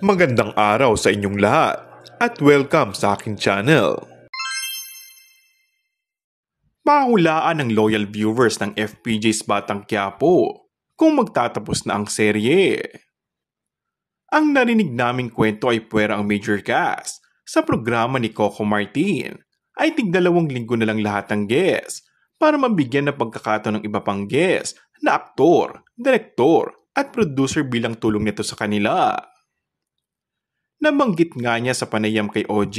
Magandang araw sa inyong lahat at welcome sa aking channel. Pahulaan ng loyal viewers ng FPJ's Batang Quiapo kung magtatapos na ang serye. Ang narinig naming kwento ay puwera ang major cast sa programa ni Coco Martin ay tig-2 linggo na lang lahat ng guests para mabigyan ng pagkakataon ng iba pang guests na aktor, direktor at producer bilang tulong nito sa kanila. Nabanggit nga niya sa panayam kay OG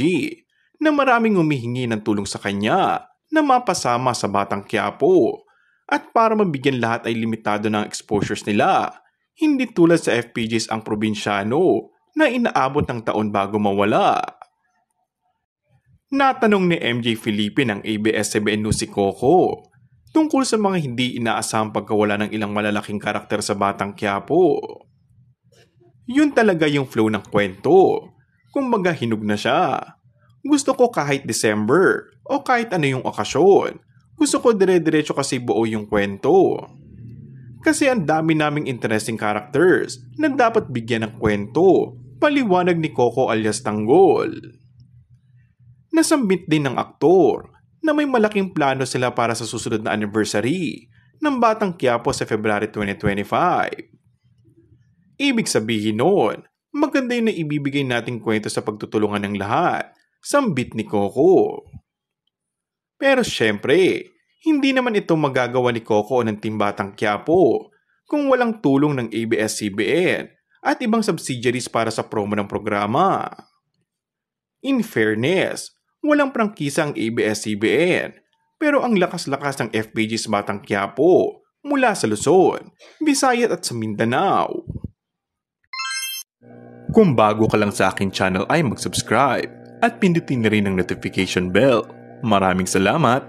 na maraming humihingi ng tulong sa kanya na mapasama sa Batang Quiapo at para mabigyan lahat ay limitado ng exposures nila, hindi tulad sa FPJs ang probinsyano na inaabot ng taon bago mawala. Natanong ni MJ Felipe ng ABS-CBN News si Coco tungkol sa mga hindi inaasahang pagkawala ng ilang malalaking karakter sa Batang Quiapo. Yun talaga yung flow ng kwento. Kumbaga hinug na siya. Gusto ko kahit December o kahit ano yung okasyon. Gusto ko dire-diretso kasi buo yung kwento. Kasi ang dami naming interesting characters na dapat bigyan ng kwento. Paliwanag ni Coco alias Tanggol. Nasambit din ng aktor na may malaking plano sila para sa susunod na anniversary ng Batang Quiapo sa February 2025. Ibig sabihin noon, maganda yung naibibigay nating kwento sa pagtutulungan ng lahat, sambit ni Coco. Pero syempre, hindi naman ito magagawa ni Coco o ng Team Batang Quiapo kung walang tulong ng ABS-CBN at ibang subsidiaries para sa promo ng programa. In fairness, walang prangkisa ang ABS-CBN, pero ang lakas-lakas ng FPJ's Batang Quiapo mula sa Luzon, Visayas at sa Mindanao. Kung bago ka lang sa aking channel ay mag-subscribe at pindutin na rin ang notification bell. Maraming salamat!